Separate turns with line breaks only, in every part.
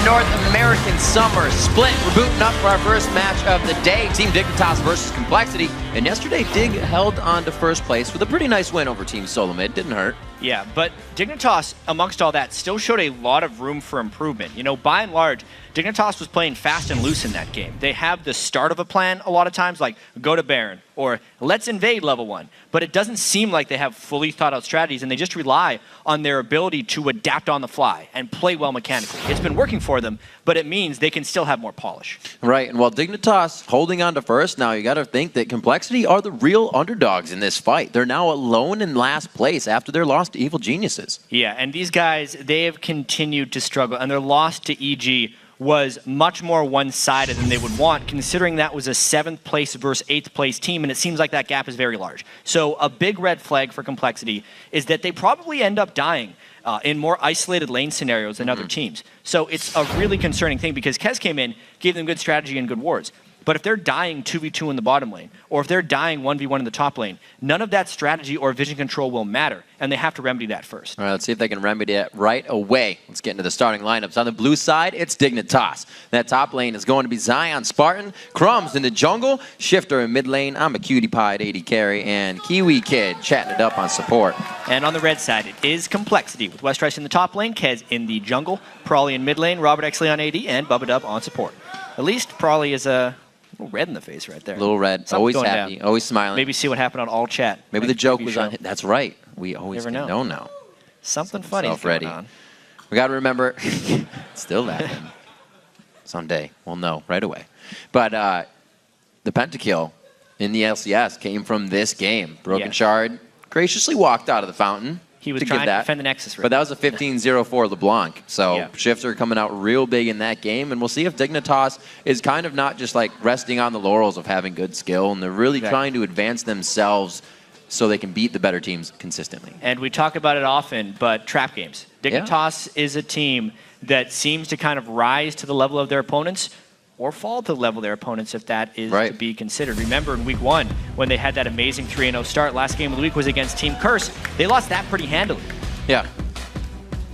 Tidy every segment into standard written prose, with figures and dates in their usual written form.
North American Summer Split. We're booting up for our first match of the day. Team Dignitas versus Complexity. And yesterday, Dig held on to first place with a pretty nice win over Team Solomid. Didn't hurt.
Yeah, but Dignitas, amongst all that, still showed a lot of room for improvement. You know, by and large, Dignitas was playing fast and loose in that game. They have the start of a plan a lot of times, like go to Baron or let's invade level 1. But it doesn't seem like they have fully thought out strategies, and they just rely on their ability to adapt on the fly and play well mechanically. It's been working for them, but it means they can still have more polish.
Right, and while Dignitas holding on to first, now you got to think that Complexity are the real underdogs in this fight. They're now alone in last place after their loss to Evil Geniuses.
Yeah, and these guys, they have continued to struggle, and their loss to EG was much more one-sided than they would want, considering that was a 7th place versus 8th place team, and it seems like that gap is very large. So a big red flag for Complexity is that they probably end up dying in more isolated lane scenarios than other teams. So it's a really concerning thing because Kez came in, gave them good strategy and good wards. But if they're dying 2v2 in the bottom lane, or if they're dying 1v1 in the top lane, none of that strategy or vision control will matter, and they have to remedy that first.
All right, let's see if they can remedy it right away. Let's get into the starting lineups. On the blue side, it's Dignitas. That top lane is going to be Zion, Spartan, Crumbs in the jungle, Shifter in mid lane, I'm a Cutie Pie at AD carry, and Kiwi Kid chatting it up on support.
And on the red side, it is Complexity, with Westrice in the top lane, Kez in the jungle, Prawley in mid lane, Robert Exley on AD, and Bubba Dub on support. At least Prawley is a little red in the face right there.
A little red. Always happy. Always smiling.
Maybe see what happened on all chat.
Maybe the joke was on him. That's right. We always
never
know now.
Something funny going on.
We got to remember, still laughing. Someday we'll know right away. But the pentakill in the LCS came from this game. Broken Shard graciously walked out of the fountain.
He was trying to defend the Nexus.
But that was a 15-0 LeBlanc. So Shifter coming out real big in that game. And we'll see if Dignitas is kind of not just like resting on the laurels of having good skill. And they're really trying to advance themselves so they can beat the better teams consistently.
And we talk about it often, but trap games. Dignitas is a team that seems to kind of rise to the level of their opponents or fall to the level of their opponents if that is to be considered. Remember in week 1 when they had that amazing 3-0 start, last game of the week was against Team Curse. They lost that pretty handily.
Yeah.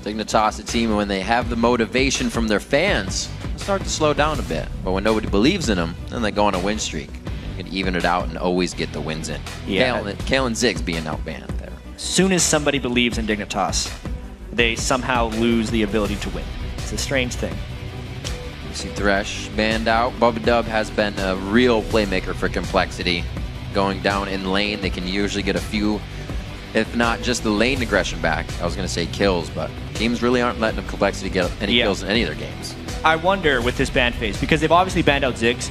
Dignitas, a team, when they have the motivation from their fans, start to slow down a bit. But when nobody believes in them, then they go on a win streak. They can even it out and always get the wins in. Yeah. Kale and Ziggs being outbanned there.
As soon as somebody believes in Dignitas, they somehow lose the ability to win. It's a strange thing.
You see Thresh banned out. Bubba Dub has been a real playmaker for Complexity. Going down in lane, they can usually get a few, if not just the lane aggression back. I was going to say kills, but teams really aren't letting Complexity get any kills in any of their games.
I wonder with this ban phase, because they've obviously banned out Ziggs.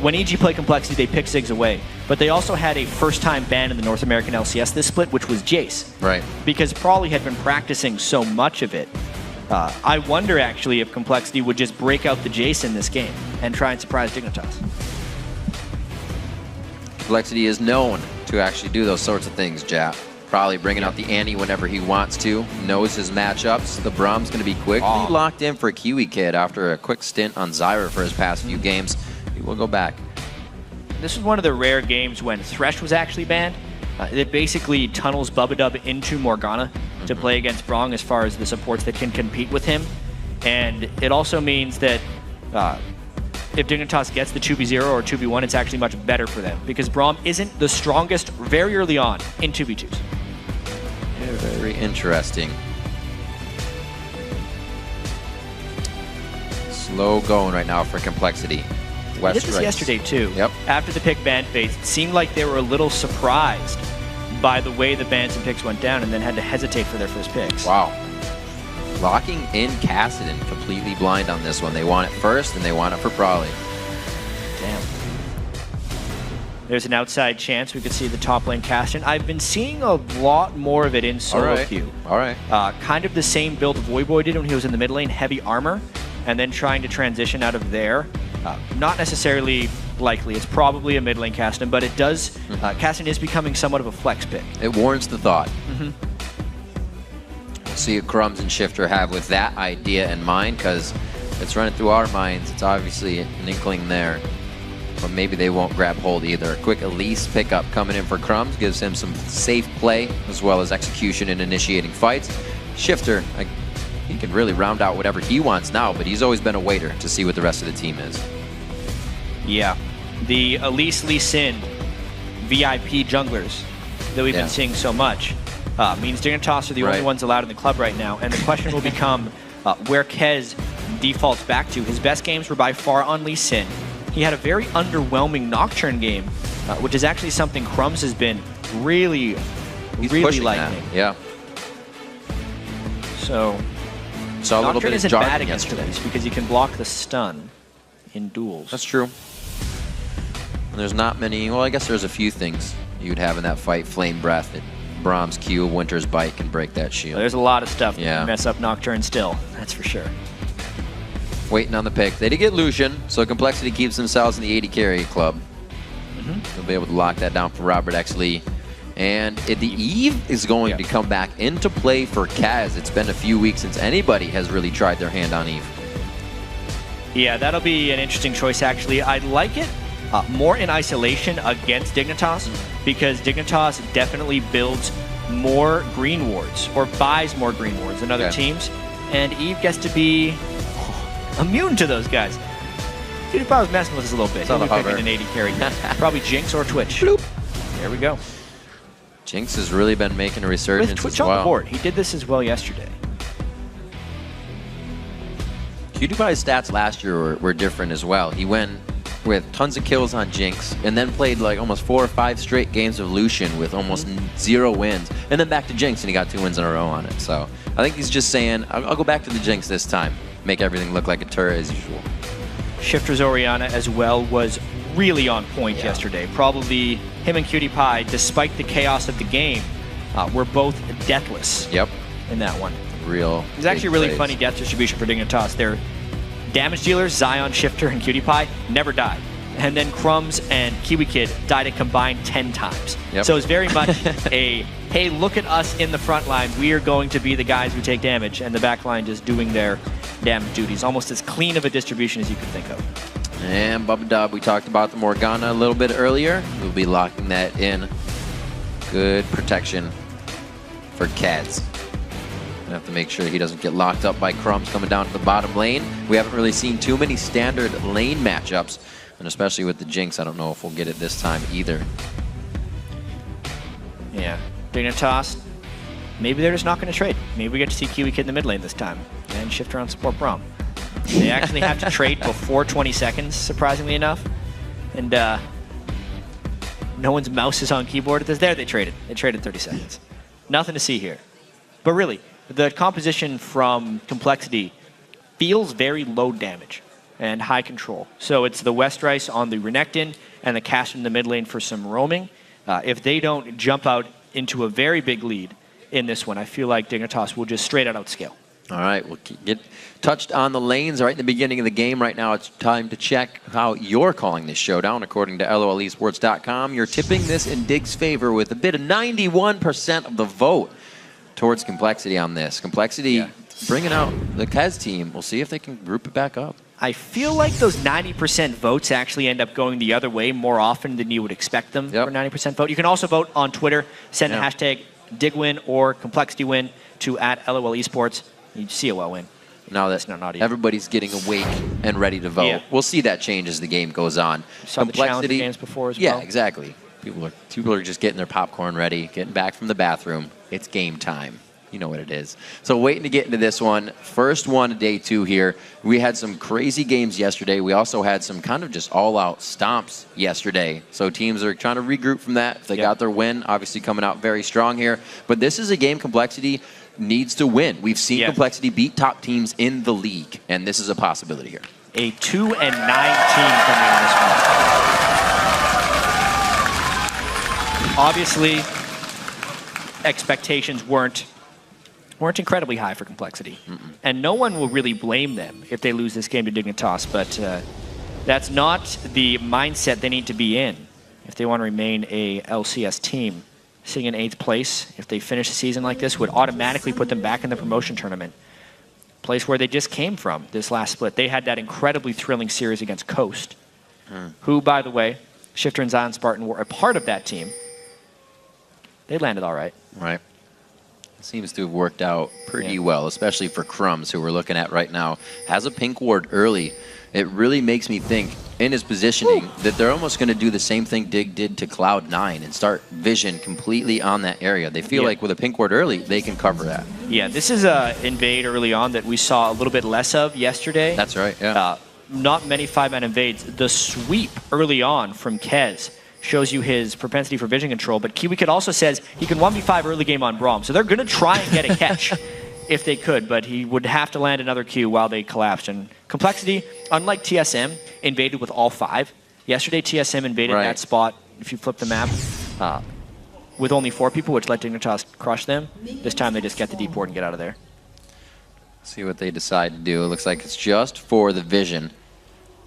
When EG played Complexity, they picked Ziggs away. But they also had a first-time ban in the North American LCS this split, which was Jace.
Right.
Because Prawley had been practicing so much of it. I wonder, actually, if Complexity would just break out the Jace in this game and try and surprise Dignitas.
Complexity is known to actually do those sorts of things, Jap. Probably bringing out the Annie whenever he wants to. Knows his matchups. The Brahm's going to be quickly locked in for Kiwi Kid after a quick stint on Zyra for his past few games. He will go back.
This is one of the rare games when Thresh was actually banned. It basically tunnels Bubba Dub into Morgana to play against Brong as far as the supports that can compete with him. And it also means that if Dignitas gets the 2v0 or 2v1, it's actually much better for them because Braum isn't the strongest very early on in 2v2s.
Yeah, very interesting. Slow going right now for Complexity.
We did this yesterday too.
Yep.
After the pick ban phase, it seemed like they were a little surprised by the way the bans and picks went down and then had to hesitate for their first picks.
Wow. Locking in Kassadin completely blind on this one. They want it first and they want it for Prawley.
Damn. There's an outside chance we could see the top lane Kassadin. I've been seeing a lot more of it in solo queue.
All right.
Kind of the same build Voyboy did when he was in the mid lane, heavy armor, and then trying to transition out of there. Not necessarily likely. It's probably a mid lane Kassadin, but it does. Kassadin is becoming somewhat of a flex pick.
It warrants the thought. We'll see what Crumbs and Shifter have with that idea in mind, because it's running through our minds. It's obviously an inkling there, but maybe they won't grab hold either. A quick Elise pickup coming in for Crumbs gives him some safe play as well as execution in initiating fights. Shifter he can really round out whatever he wants now, but he's always been a waiter to see what the rest of the team is.
Yeah. The Elise Lee Sin VIP junglers that we've been seeing so much means Dignitas are the only ones allowed in the club right now. And the question will become where Kez defaults back to. His best games were by far on Lee Sin. He had a very underwhelming Nocturne game, which is actually something Crumbs has been really liking.
That. Yeah.
So
saw a little bit
isn't
of
bad against Elise because you can block the stun in duels.
That's true. And there's not many, well, I guess there's a few things you'd have in that fight. Flame Breath, Brahm's Q, Winter's Bite can break that shield.
There's a lot of stuff that can mess up Nocturne still, that's for sure.
Waiting on the pick. They did get Lucian, so Complexity keeps themselves in the 80 carry club. They'll be able to lock that down for Robert X. Lee. And the Eve is going to come back into play for Kaz. It's been a few weeks since anybody has really tried their hand on Eve.
Yeah, that'll be an interesting choice, actually. I like it more in isolation against Dignitas, because Dignitas definitely builds more green wards, or buys more green wards than other teams, and Eve gets to be immune to those guys. PewDiePie was messing with us a little bit. He'll be picking an 80 carry. Probably Jinx or Twitch. Bloop. There we go.
Jinx has really been making a resurgence
with Twitch
as well.
On the board. He did this as well yesterday.
PewDiePie's stats last year were different as well. He went with tons of kills on Jinx, and then played like almost 4 or 5 straight games of Lucian with almost 0 wins, and then back to Jinx, and he got 2 wins in a row on it. So I think he's just saying, I'll go back to the Jinx this time, make everything look like a turret as usual.
Shifter's Orianna as well was really on point yesterday. Probably him and PewDiePie, despite the chaos of the game, were both deathless in that one.
It
was actually a really funny death distribution for Dignitas. Their damage dealers, Zion, Shifter, and PewDiePie, never died. And then Crumbs and Kiwi Kid died a combined 10 times. So it's very much a, hey, look at us in the front line. We are going to be the guys who take damage, and the back line just doing their damage duties. Almost as clean of a distribution as you could think of.
And Bubba Dub, we talked about the Morgana a little bit earlier. We'll be locking that in. Good protection for Kaz. Have to make sure he doesn't get locked up by Crumbs coming down to the bottom lane. We haven't really seen too many standard lane matchups, and especially with the Jinx, I don't know if we'll get it this time either.
Yeah, Dignitas, maybe they're just not going to trade. Maybe we get to see Kiwi Kid in the mid lane this time, and Shifter on support Braum. They actually have to trade before 20 seconds, surprisingly enough, and no one's mouse is on keyboard. There they traded. They traded 30 seconds. Nothing to see here. But really, the composition from Complexity feels very low damage and high control. So it's the Westrice on the Renekton and the Cast in the mid lane for some roaming. If they don't jump out into a very big lead in this one, I feel like Dignitas will just straight out outscale.
All right, we'll get touched on the lanes right in the beginning of the game. Right now, it's time to check how you're calling this showdown. According to LOLesports.com, you're tipping this in Dig's favor with a bid of 91% of the vote towards Complexity on this. Complexity bringing out the Kez team. We'll see if they can group it back up.
I feel like those 90% votes actually end up going the other way more often than you would expect them for 90% vote. You can also vote on Twitter. Send a hashtag DigWin or ComplexityWin to @LOLesports. You see a well win.
Now that everybody's getting awake and ready to vote. We'll see that change as the game goes on.
You saw the challenge games before as well.
Yeah, exactly. People are just getting their popcorn ready, getting back from the bathroom. It's game time. You know what it is. So waiting to get into this one. First one of day 2 here. We had some crazy games yesterday. We also had some kind of just all-out stomps yesterday. So teams are trying to regroup from that. If they got their win, obviously coming out very strong here. But this is a game Complexity needs to win. We've seen Complexity beat top teams in the league, and this is a possibility here.
A 2-9 team coming in this one. Obviously, expectations weren't incredibly high for Complexity. And no one will really blame them if they lose this game to Dignitas, but that's not the mindset they need to be in if they want to remain a LCS team. Sitting in 8th place, if they finish the season like this, would automatically put them back in the promotion tournament. Place where they just came from this last split. They had that incredibly thrilling series against Coast, who, by the way, Shifter and Zion Spartan were a part of that team. They landed all right.
Right. Seems to have worked out pretty well, especially for Crumbs, who we're looking at right now. Has a pink ward early. It really makes me think, in his positioning, that they're almost going to do the same thing Dig did to Cloud9 and start vision completely on that area. They feel like with a pink ward early, they can cover that.
Yeah, this is a invade early on that we saw a little bit less of yesterday.
That's right, yeah.
Not many 5-man invades. The sweep early on from Kez shows you his propensity for vision control, but KiwiKid also says he can 1v5 early game on Braum, so they're going to try and get a catch if they could, but he would have to land another Q while they collapsed. And Complexity, unlike TSM, invaded with all 5. Yesterday, TSM invaded that spot, if you flip the map, with only 4 people, which let Dignitas crush them. This time they just get the deep ward and get out of there.
See what they decide to do. It looks like it's just for the vision.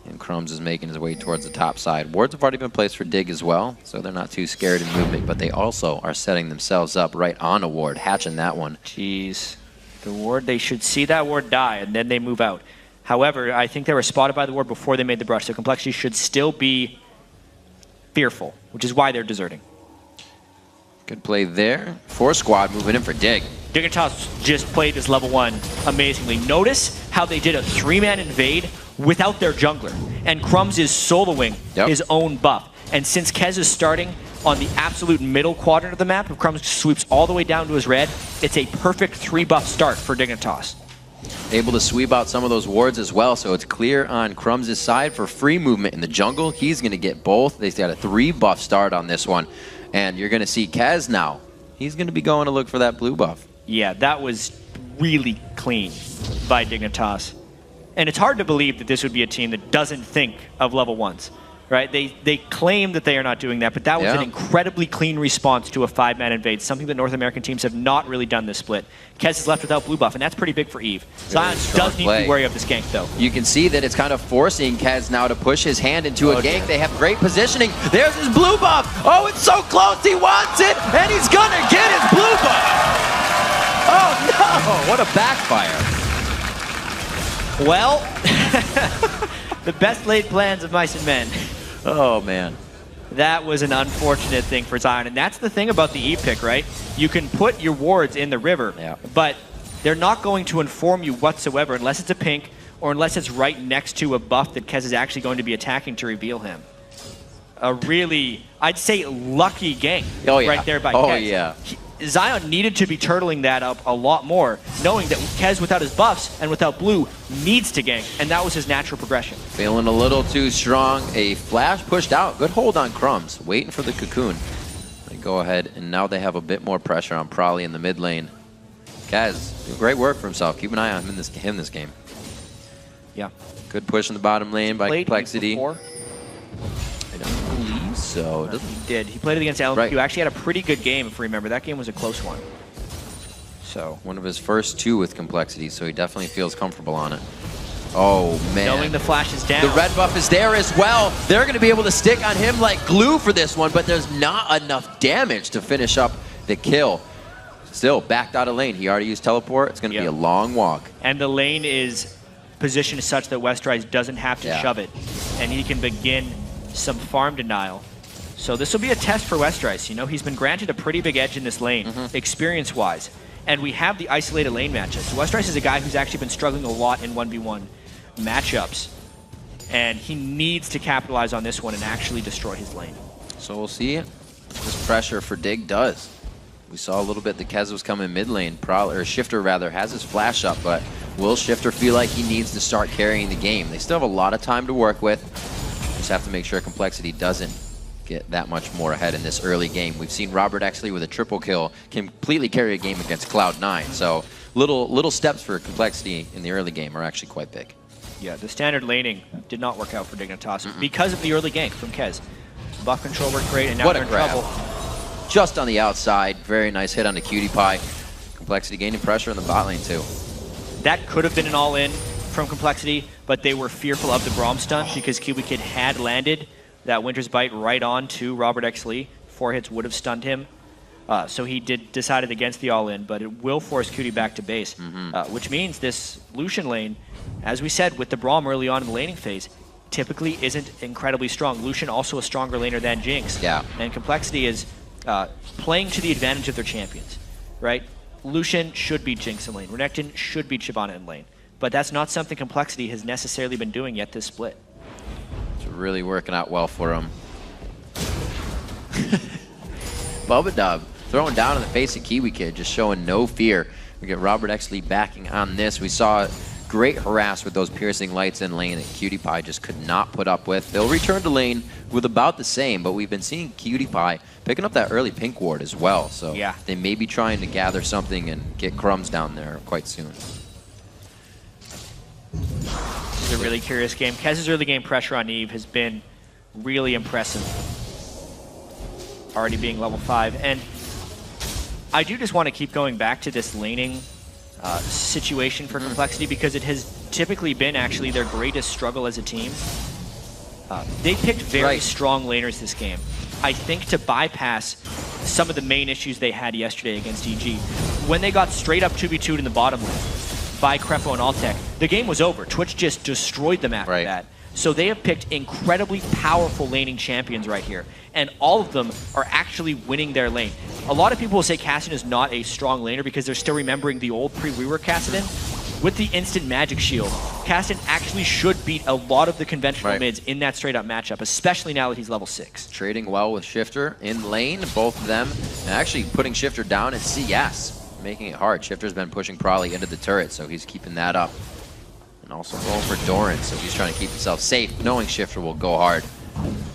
And Crumbs is making his way towards the top side. Wards have already been placed for Dig as well, so they're not too scared in movement, but they also are setting themselves up right on a ward, hatching that one.
Jeez. The ward, they should see that ward die, and then they move out. However, I think they were spotted by the ward before they made the brush, so Complexity should still be fearful, which is why they're deserting.
Good play there. 4 squad moving in for Dig.
Dignitas just played this level 1 amazingly. Notice how they did a 3-man invade without their jungler. And Crumbs is soloing his own buff. And since Kez is starting on the absolute middle quadrant of the map, if Crumbs sweeps all the way down to his red, it's a perfect 3-buff start for Dignitas.
Able to sweep out some of those wards as well, so it's clear on Crumbs' side for free movement in the jungle. He's going to get both. They've got a 3-buff start on this one. And you're going to see Kez now. He's going to be going to look for that blue buff.
Yeah, that was really clean by Dignitas. And it's hard to believe that this would be a team that doesn't think of level 1s, right? They claim that they are not doing that, but that was an incredibly clean response to a 5-man invade, something that North American teams have not really done this split. Kez is left without blue buff, and that's pretty big for Eve. Zion does need to be wary of this gank, though.
You can see that it's kind of forcing Kez now to push his hand into a gank. They have great positioning. There's his blue buff. Oh, it's so close. He wants it, and he's going to get his blue buff. Oh, no. What a backfire.
Well, the best laid plans of mice and men.
Oh, man.
That was an unfortunate thing for Zion. And that's the thing about the E pick, right? You can put your wards in the river, but they're not going to inform you whatsoever unless it's a pink or unless it's right next to a buff that Kez is actually going to be attacking to reveal him. A really, I'd say, lucky gank right there by Kez.
Oh, yeah.
Zion needed to be turtling that up a lot more, knowing that Kez without his buffs and without blue needs to gank, and that was his natural progression.
Feeling a little too strong. A flash pushed out. Good hold on Crumbs. Waiting for the cocoon. They go ahead, and now they have a bit more pressure on Prolly in the mid lane. Kez, doing great work for himself. Keep an eye on him in this game.
Yeah.
Good push in the bottom lane by Complexity.
Before?
I don't believe so.
He did. He played it against LMQ. Actually had a pretty good game, if we remember. That game was a close one. So
one of his first 2 with Complexity, so he definitely feels comfortable on it. Oh, man.
Knowing the flash is down.
The red buff is there as well. They're going to be able to stick on him like glue for this one, but there's not enough damage to finish up the kill. Still, backed out of lane. He already used teleport. It's going to be a long walk.
And the lane is positioned such that Westrise doesn't have to shove it, and he can begin some farm denial. So this will be a test for Westrise. You know, he's been granted a pretty big edge in this lane, experience-wise. And we have the isolated lane matchups. So Westrise is a guy who's actually been struggling a lot in 1v1 matchups. And he needs to capitalize on this one and actually destroy his lane.
So we'll see what this pressure for Dig does. We saw a little bit the Kez was coming mid lane. Or Shifter, rather, has his flash up, but will Shifter feel like he needs to start carrying the game? They still have a lot of time to work with. Just have to make sure Complexity doesn't get that much more ahead in this early game. We've seen Robert Exley with a triple kill completely carry a game against Cloud9. So little steps for Complexity in the early game are actually quite big.
Yeah, the standard laning did not work out for Dignitas because of the early gank from Kez. Buff control worked great, and now they're in trouble.
Just on the outside. Very nice hit on the cutie pie. Complexity gaining pressure in the bot lane too.
That could have been an all-in from Complexity, but they were fearful of the Braum stun because KiwiKid had landed that Winter's Bite right on to Robert X. Lee. 4 hits would have stunned him. So he decided against the all-in, but it will force Cutie back to base, which means this Lucian lane, as we said, with the Braum early on in the laning phase, typically isn't incredibly strong. Lucian also a stronger laner than Jinx.
Yeah.
And Complexity is playing to the advantage of their champions, right? Lucian should beat Jinx in lane. Renekton should beat Shyvana in lane. But that's not something Complexity has necessarily been doing yet this split.
It's really working out well for him. W5D2 throwing down in the face of Kiwi Kid, just showing no fear. We get Robert Exley backing on this. We saw great harass with those piercing lights in lane that Cutie Pie just could not put up with. They'll return to lane with about the same, but we've been seeing Cutie Pie picking up that early pink ward as well. So
yeah,
they may be trying to gather something and get crumbs down there quite soon.
This is a really curious game. Kez's early game pressure on Eve has been really impressive. Already being level 5. And I do just want to keep going back to this laning situation for Complexity, because it has typically been actually their greatest struggle as a team. They picked very strong laners this game. I think to bypass some of the main issues they had yesterday against EG. When they got straight up 2v2'd in the bottom lane by Crefo and Altec, the game was over. Twitch just destroyed them after that. So they have picked incredibly powerful laning champions right here, and all of them are actually winning their lane. A lot of people will say Kassadin is not a strong laner because they're still remembering the old pre-rework Kassadin. With the instant magic shield, Kassadin actually should beat a lot of the conventional mids in that straight-up matchup, especially now that he's level 6.
Trading well with Shifter in lane, both of them, and actually putting Shifter down at CS, making it hard. Shifter's been pushing Probably into the turret, so he's keeping that up. And also going for Doran, so he's trying to keep himself safe, knowing Shifter will go hard.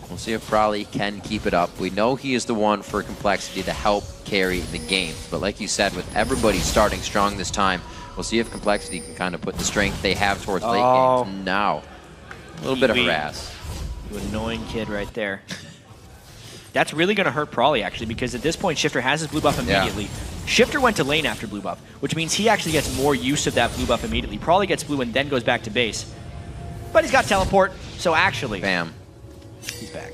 We'll see if Probably can keep it up. We know he is the one for Complexity to help carry the game. But like you said, with everybody starting strong this time, we'll see if Complexity can kind of put the strength they have towards late games now. A little bit of harass.
You annoying kid right there. That's really going to hurt Probably, actually, because at this point, Shifter has his blue buff immediately. Shifter went to lane after blue buff, which means he actually gets more use of that blue buff immediately. Probably gets blue and then goes back to base. But he's got teleport, so actually...
Bam.
He's back.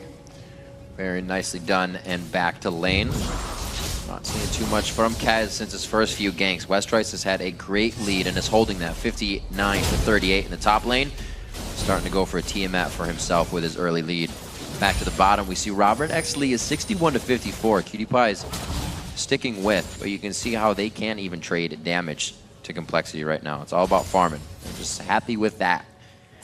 Very nicely done, and back to lane. Not seeing too much from Kaz since his first few ganks. Westroyce has had a great lead and is holding that 59-38 in the top lane. Starting to go for a Tiamat for himself with his early lead. Back to the bottom, we see Robert Exley is 61-54. Cutie Pie is sticking with, but you can see how they can't even trade damage to Complexity right now. It's all about farming. I'm just happy with that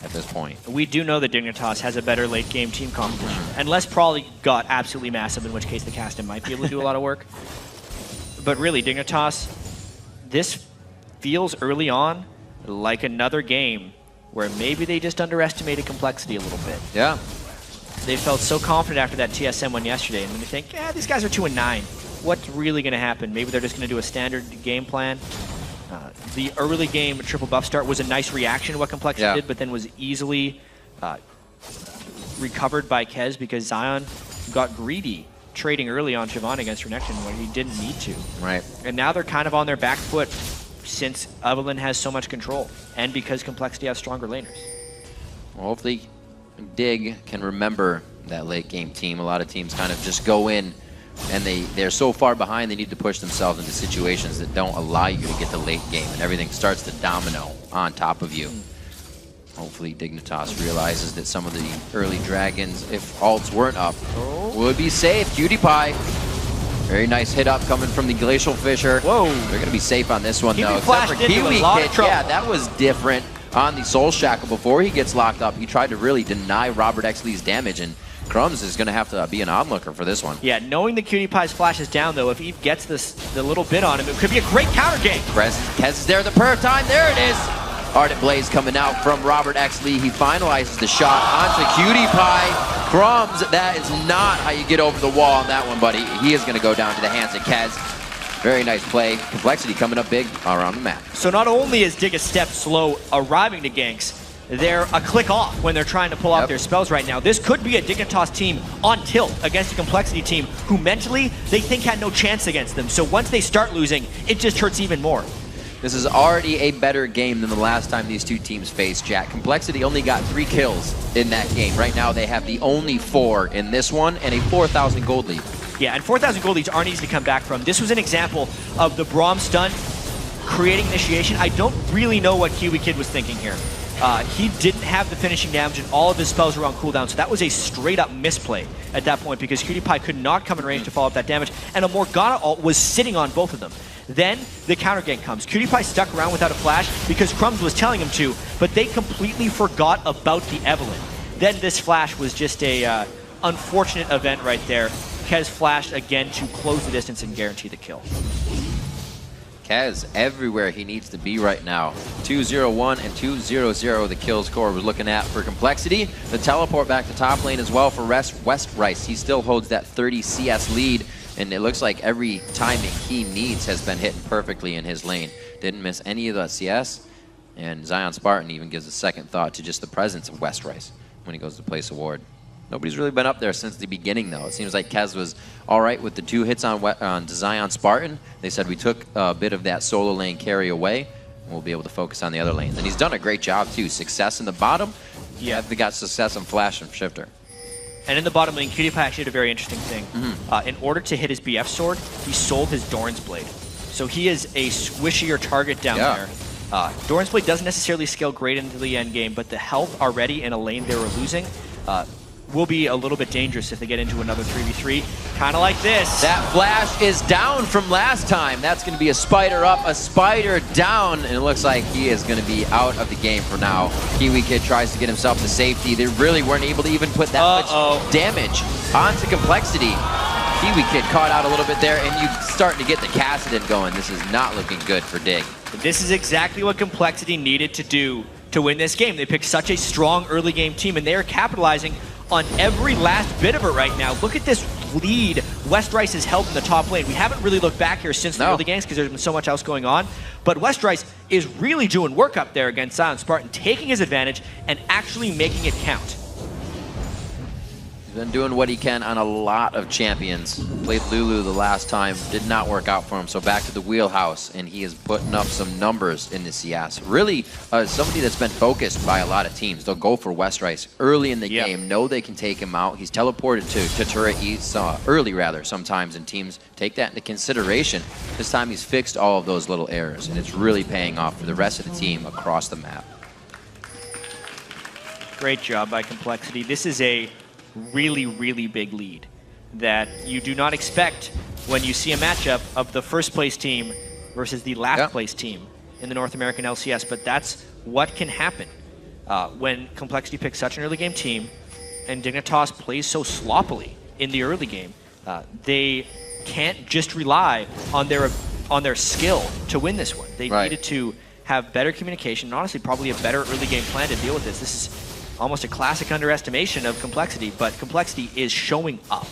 at this point.
We do know that Dignitas has a better late game team competition, unless Probably got absolutely massive, in which case the Kassadin might be able to do a lot of work. But really, Dignitas, this feels early on like another game where maybe they just underestimated Complexity a little bit.
Yeah.
They felt so confident after that TSM one yesterday, and then you think, yeah, these guys are 2-9. What's really going to happen? Maybe they're just going to do a standard game plan. The early game triple buff start was a nice reaction to what Complexity did, but then was easily recovered by Kez because Zion got greedy trading early on Shyvana against Renekton when he didn't need to.
Right.
And now they're kind of on their back foot since Evelyn has so much control, and because Complexity has stronger laners.
Well, hopefully Dig can remember that late game team. A lot of teams kind of just go in and they're so far behind they need to push themselves into situations that don't allow you to get the late game, and everything starts to domino on top of you. Hopefully Dignitas realizes that some of the early dragons, if ults weren't up, would be safe. Cutie Pie, very nice hit up coming from the Glacial Fisher.
Whoa.
They're going to be safe on this one, though.
Except for Kiwi Kid.
Yeah, that was different on the Soul Shackle. Before he gets locked up, he tried to really deny Robert Exley's damage, and Crumbs is going to have to be an onlooker for this one.
Yeah, knowing that Cutie Pie's flash is down, though, if Eve gets the little bit on him, it could be a great counter game.
Kez is there the per time. There it is. Ardent Blaze coming out from Robert Exley. He finalizes the shot onto Cutie Pie. Crumbs, that is not how you get over the wall on that one, buddy. He is going to go down to the hands of Kez. Very nice play. Complexity coming up big around the map.
So not only is Dig a step slow arriving to ganks, they're a click off when they're trying to pull out their spells right now. This could be a Dignitas team on tilt against a Complexity team who mentally they think had no chance against them. So once they start losing, it just hurts even more.
This is already a better game than the last time these two teams faced, Jack. Complexity only got 3 kills in that game. Right now they have the only 4 in this one and a 4,000 gold lead.
Yeah, and 4,000 gold leads aren't easy to come back from. This was an example of the Braum stun creating initiation. I don't really know what Kiwi Kid was thinking here. He didn't have the finishing damage and all of his spells were on cooldown, so that was a straight up misplay at that point because Cutie Pie could not come in range to follow up that damage, and a Morgana ult was sitting on both of them. Then the counter gank comes. PewDiePie stuck around without a flash because Crumbs was telling him to, but they completely forgot about the Evelyn. Then this flash was just a unfortunate event right there. Kez flashed again to close the distance and guarantee the kill.
Kez everywhere he needs to be right now. 2-0-1 and 2-0-0 the kill score we're looking at for Complexity. The teleport back to top lane as well for West Rice. He still holds that 30 CS lead, and it looks like every timing he needs has been hitting perfectly in his lane. Didn't miss any of the CS, and Zion Spartan even gives a second thought to just the presence of West Rice when he goes to place a ward. Nobody's really been up there since the beginning, though. It seems like Kez was all right with the 2 hits on Zion Spartan. They said we took a bit of that solo lane carry away, and we'll be able to focus on the other lanes. And he's done a great job, too. Success in the bottom. Yeah, they got success on Flash and Shifter.
And in the bottom lane, PewDiePie actually did a very interesting thing. In order to hit his BF sword, he sold his Doran's Blade. So he is a squishier target down there. Doran's Blade doesn't necessarily scale great into the end game, but the health already in a lane they were losing will be a little bit dangerous if they get into another 3v3, kind of like this.
That flash is down from last time. That's going to be a spider up, a spider down, and it looks like he is going to be out of the game for now. Kiwi Kid tries to get himself to safety. They really weren't able to even put that much damage onto Complexity. Kiwi Kid caught out a little bit there, and you starting to get the Kassadin going. This is not looking good for Dig.
This is exactly what Complexity needed to do to win this game. They picked such a strong early game team, and they are capitalizing on every last bit of it right now. Look at this lead West Rice has held in the top lane. We haven't really looked back here since the early games because there's been so much else going on. But West Rice is really doing work up there against Zion Spartan, taking his advantage and actually making it count.
He's been doing what he can on a lot of champions. Played Lulu the last time, did not work out for him, so back to the wheelhouse, and he is putting up some numbers in the CS. Really, somebody that's been focused by a lot of teams. They'll go for West Rice early in the game, know they can take him out. He's teleported to turret east early, rather, sometimes, and teams take that into consideration. This time he's fixed all of those little errors, and it's really paying off for the rest of the team across the map.
Great job by Complexity. This is a really, really big lead that you do not expect when you see a matchup of the first place team versus the last place team in the North American LCS, but that's what can happen when Complexity picks such an early game team and Dignitas plays so sloppily in the early game. They can't just rely on their skill to win this one. They needed to have better communication and honestly probably a better early game plan to deal with this. This is almost a classic underestimation of Complexity, but Complexity is showing up.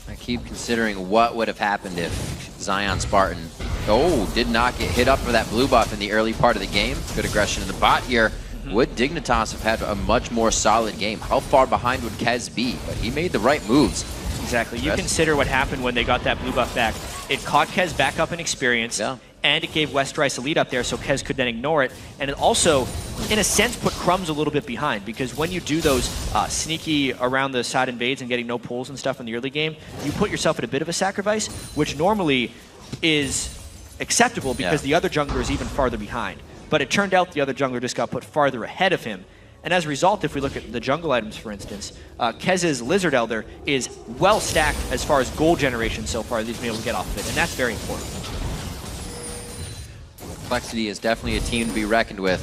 I keep considering what would have happened if Zion Spartan, did not get hit up for that blue buff in the early part of the game. Good aggression in the bot here. Would Dignitas have had a much more solid game? How far behind would Kez be? But he made the right moves.
Exactly. You consider what happened when they got that blue buff back. It caught Kez back up in experience, and it gave West Rice a lead up there so Kez could then ignore it. And it also, in a sense, put Crumbs a little bit behind, because when you do those sneaky around the side invades and getting no pulls and stuff in the early game, you put yourself at a bit of a sacrifice, which normally is acceptable because the other jungler is even farther behind. But it turned out the other jungler just got put farther ahead of him. And as a result, if we look at the jungle items, for instance, Kez's Lizard Elder is well stacked as far as gold generation so far that he's been able to get off of it, and that's very important.
Complexity is definitely a team to be reckoned with.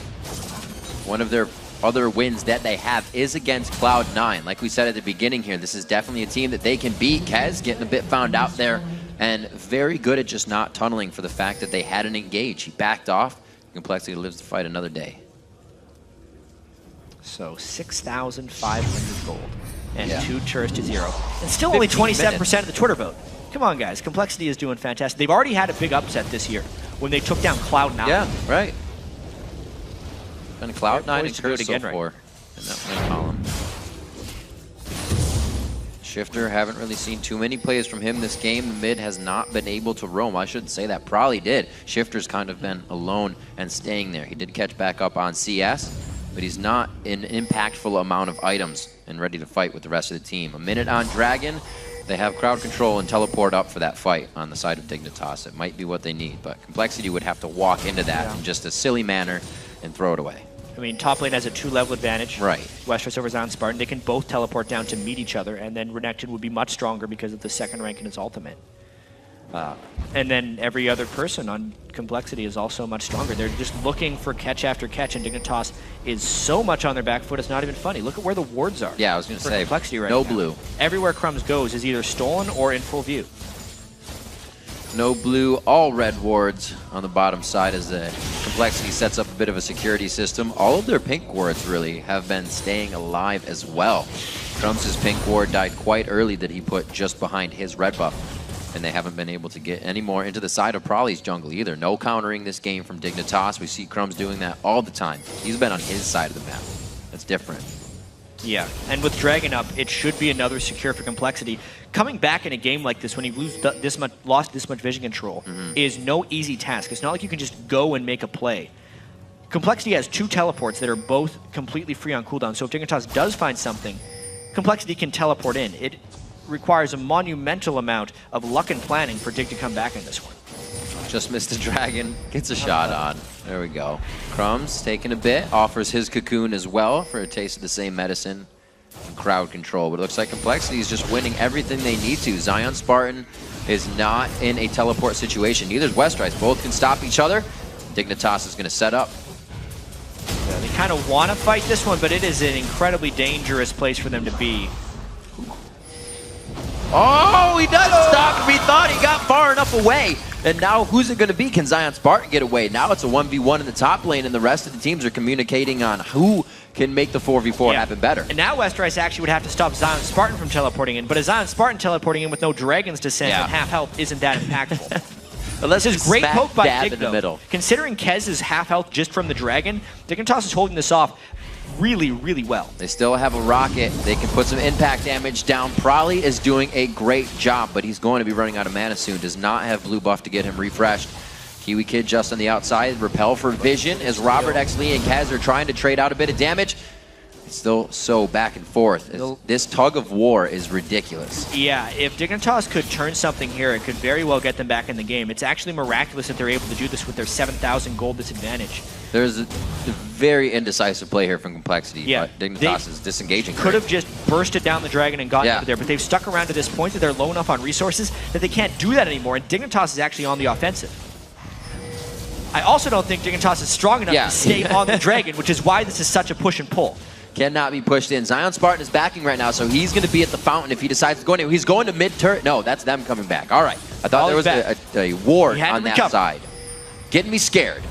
One of their other wins that they have is against Cloud9. Like we said at the beginning here, this is definitely a team that they can beat. Kez getting a bit found out there, and very good at just not tunneling for the fact that they hadn't engaged. He backed off. Complexity lives to fight another day.
So 6,500 gold and 2 turrets to 0. And still only 27% of the Twitter vote. Come on, guys. Complexity is doing fantastic. They've already had a big upset this year when they took down Cloud9.
Yeah, right. And Cloud9 and Curse so far in that main column. Shifter, haven't really seen too many plays from him this game. The mid has not been able to roam. I shouldn't say that. Probably did. Shifter's kind of been alone and staying there. He did catch back up on CS, but he's not an impactful amount of items and ready to fight with the rest of the team. A minute on Dragon. They have crowd control and teleport up for that fight on the side of Dignitas. It might be what they need, but Complexity would have to walk into that in just a silly manner and throw it away.
I mean, top lane has a 2-level advantage.
Right.
West Rice over Zion Spartan. They can both teleport down to meet each other, and then Renekton would be much stronger because of the second rank in his ultimate. And then every other person on Complexity is also much stronger. They're just looking for catch after catch, and Dignitas is so much on their back foot, it's not even funny. Look at where the wards are.
Yeah, I was going to say,
Complexity right
no
now.
blue.
Everywhere Crumbs goes is either stolen or in full view.
No blue, all red wards on the bottom side as the Complexity sets up a bit of a security system. All of their pink wards really have been staying alive as well. Crumbs' pink ward died quite early that he put just behind his red buff, and they haven't been able to get any more into the side of Prolly's jungle either. No countering this game from Dignitas. We see Crumbs doing that all the time. He's been on his side of the map. That's different.
Yeah, and with Dragon up, it should be another secure for Complexity. Coming back in a game like this when you lost this much vision control is no easy task. It's not like you can just go and make a play. Complexity has 2 teleports that are both completely free on cooldown, so if Dignitas does find something, Complexity can teleport in. It requires a monumental amount of luck and planning for Dig to come back in this one.
Just missed the dragon, gets a shot on. There we go. Crumbs taking a bit, offers his cocoon as well for a taste of the same medicine and crowd control. But it looks like Complexity is just winning everything they need to. Zion Spartan is not in a teleport situation. Neither is Westrice. Both can stop each other. Dignitas is going to set up.
Yeah, they kind of want to fight this one, but it is an incredibly dangerous place for them to be.
Oh, he does stop him. He thought he got far enough away. And now who's it going to be? Can Zion Spartan get away? Now it's a 1v1 in the top lane, and the rest of the teams are communicating on who can make the 4v4 happen better.
And now Westrice actually would have to stop Zion Spartan from teleporting in, but a Zion Spartan teleporting in with no dragons to send and half health isn't that impactful.
But let's
this is great poke by Dig,
in the middle.
Considering Kez is half health just from the dragon, Dignitas is holding this off really, really well.
They still have a rocket. They can put some impact damage down. Prolly is doing a great job, but he's going to be running out of mana soon. Does not have blue buff to get him refreshed. Kiwi Kid just on the outside. Repel for vision as Robert, Xlee, and Kaz are trying to trade out a bit of damage. It's still so back and forth. This tug of war is ridiculous.
Yeah, if Dignitas could turn something here, it could very well get them back in the game. It's actually miraculous that they're able to do this with their 7,000 gold disadvantage.
There's a very indecisive play here from Complexity, but Dignitas is disengaging.
Could have just bursted down the dragon and gotten over there, but they've stuck around to this point that they're low enough on resources that they can't do that anymore, and Dignitas is actually on the offensive. I also don't think Dignitas is strong enough to stay on the dragon, which is why this is such a push and pull.
Cannot be pushed in. Zion Spartan is backing right now, so he's going to be at the fountain if he decides to go in. He's going to mid-turret. No, that's them coming back. All right. I thought there was a ward on that side. Getting me scared.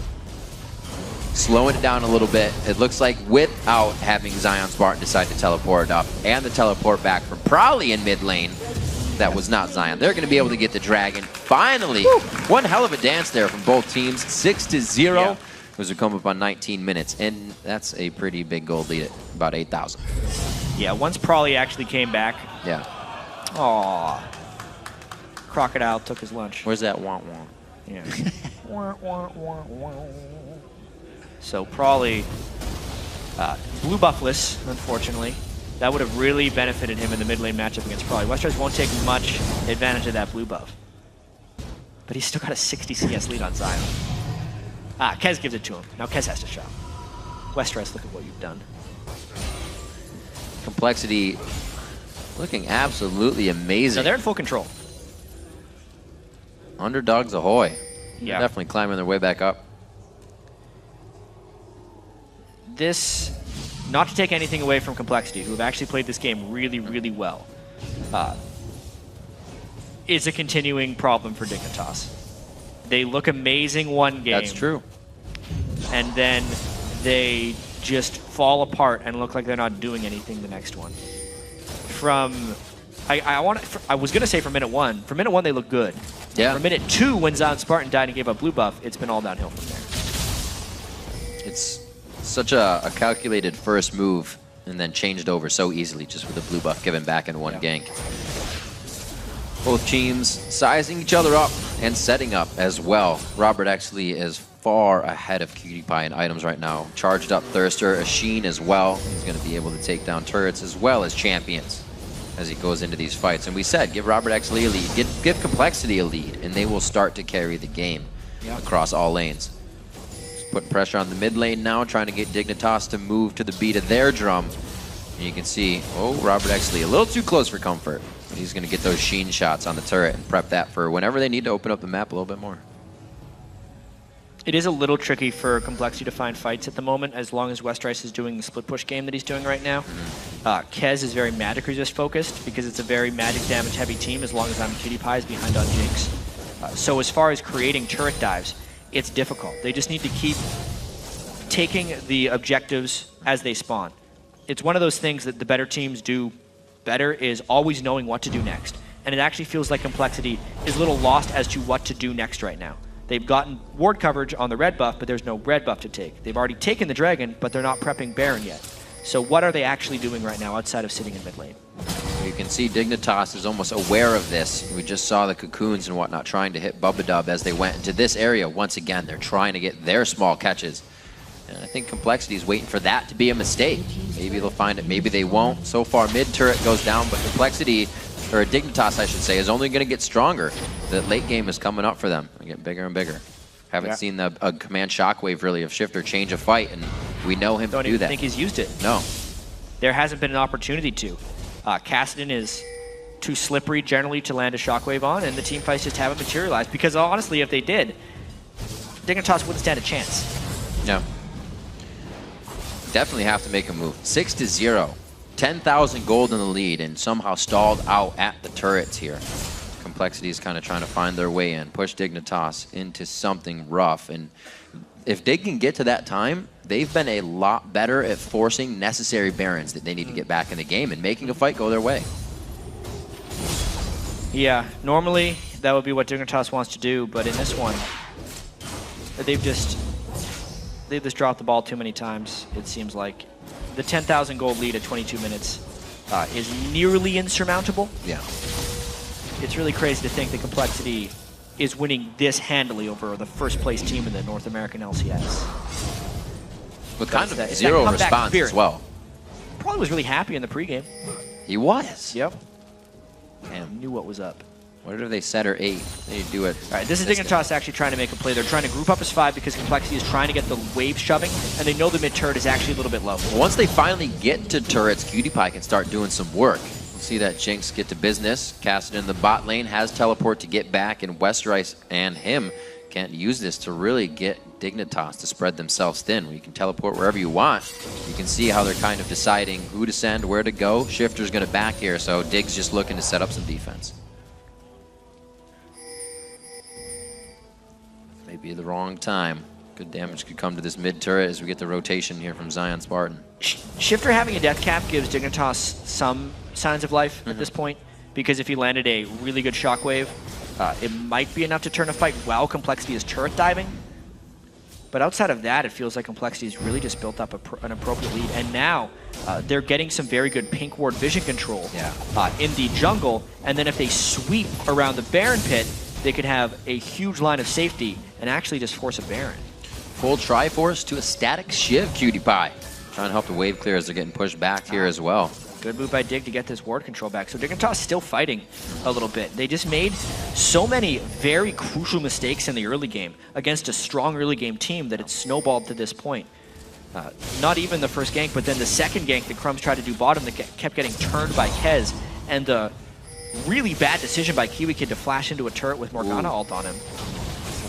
Slowing it down a little bit. It looks like without having Zion Spartan decide to teleport up and the teleport back from Prolly in mid lane, that was not Zion. They're going to be able to get the dragon. Finally, one hell of a dance there from both teams. 6-0. Yeah. Those are come up on 19 minutes, and that's a pretty big gold lead at about 8,000.
Yeah, once Prolly actually came back.
Yeah.
Aww. Crocodile took his lunch.
Where's that wah-wah?
Yeah. So Prolly, blue buffless, unfortunately. That would have really benefited him in the mid lane matchup against Prolly. Westrice won't take much advantage of that blue buff. But he's still got a 60 CS lead on Zion. Kez gives it to him. Now Kez has to shop. Westrice, look at what you've done.
Complexity looking absolutely amazing.
No, they're in full control.
Underdogs ahoy.
Yeah.
They're definitely climbing their way back up.
This, not to take anything away from Complexity, who have actually played this game really, really well, is a continuing problem for Dignitas. They look amazing one game.
That's true. And
then they just fall apart and look like they're not doing anything the next one. I was going to say from minute one. From minute one, they look good.
Yeah.
From minute 2, when Zion Spartan died and gave up blue buff, it's been all downhill from there.
It's such a calculated first move and then changed over so easily just with the blue buff given back in one gank. Both teams sizing each other up and setting up as well. Robert Xlee is far ahead of Cutie Pie in items right now. Charged up Thirster, a Sheen as well. He's going to be able to take down turrets as well as champions as he goes into these fights. And we said, give Robert Xlee a lead, give Complexity a lead, and they will start to carry the game across all lanes. Just putting pressure on the mid lane now, trying to get Dignitas to move to the beat of their drum. And you can see, Robert Xlee a little too close for comfort. He's going to get those sheen shots on the turret and prep that for whenever they need to open up the map a little bit more.
It is a little tricky for Complexity to find fights at the moment, as long as Westrice is doing the split push game that he's doing right now. Kez is very magic resist focused because it's a very magic damage heavy team as long as I'm Cutie Pie's behind on Jinx. So as far as creating turret dives, it's difficult. They just need to keep taking the objectives as they spawn. It's one of those things that the better teams do better, is always knowing what to do next. And it actually feels like Complexity is a little lost as to what to do next right now. They've gotten ward coverage on the red buff, but there's no red buff to take. They've already taken the dragon, but they're not prepping Baron yet. So what are they actually doing right now outside of sitting in mid lane?
You can see Dignitas is almost aware of this. We just saw the cocoons and whatnot trying to hit Bubba as they went into this area. Once again, they're trying to get their small catches. And I think Complexity is waiting for that to be a mistake. Maybe they'll find it, maybe they won't. So far, mid turret goes down, but Complexity, or Dignitas, I should say, is only going to get stronger. The late game is coming up for them. They get bigger and bigger. Haven't seen a command shockwave really of Shifter change a fight, and we know him to do that.
Don't even think he's used it.
No.
There hasn't been an opportunity to. Kassadin is too slippery generally to land a shockwave on, and the team fights just haven't materialized. Because honestly, if they did, Dignitas wouldn't stand a chance.
No. Definitely have to make a move. 6-0. 10,000 gold in the lead and somehow stalled out at the turrets here. Complexity is kind of trying to find their way in, push Dignitas into something rough. And if they can get to that time, they've been a lot better at forcing necessary Barons that they need to get back in the game and making a fight go their way.
Yeah, normally that would be what Dignitas wants to do, but in this one, they've just dropped the ball too many times, it seems like. The 10,000 gold lead at 22 minutes is nearly insurmountable.
Yeah.
It's really crazy to think that Complexity is winning this handily over the first place team in the North American LCS.
With kind of zero response as well.
Probably was really happy in the pregame.
He was.
Yep.
Damn.
Knew what was up.
What did they set her 8? They need to do it.
All right, this is Dignitas actually trying to make a play. They're trying to group up as 5 because Complexity is trying to get the wave shoving, and they know the mid turret is actually a little bit low.
Once they finally get to turrets, Cutie Pie can start doing some work. We'll see that Jinx get to business. Kassadin in the bot lane has teleport to get back, and Westrice and him can't use this to really get Dignitas to spread themselves thin. You can teleport wherever you want. You can see how they're kind of deciding who to send, where to go. Shifter's going to back here, so Dig's just looking to set up some defense. Maybe the wrong time. Good damage could come to this mid turret as we get the rotation here from Zion Spartan.
Shifter having a death cap gives Dignitas some signs of life at this point, because if he landed a really good shockwave, it might be enough to turn a fight while Complexity is turret diving. But outside of that, it feels like Complexity has really just built up an appropriate lead. And now they're getting some very good pink ward vision control in the jungle. And then if they sweep around the Baron pit, they could have a huge line of safety and actually just force a Baron.
Full Triforce to a static Shiv, Cutie Pie. Trying to help the wave clear as they're getting pushed back here as well.
Good move by Dig to get this ward control back. So Dignitas is still fighting a little bit. They just made so many very crucial mistakes in the early game against a strong early game team that it snowballed to this point. Not even the first gank, but then the second gank that Crumbs tried to do bottom that kept getting turned by Kez, and the really bad decision by Kiwi Kid to flash into a turret with Morgana ult on him.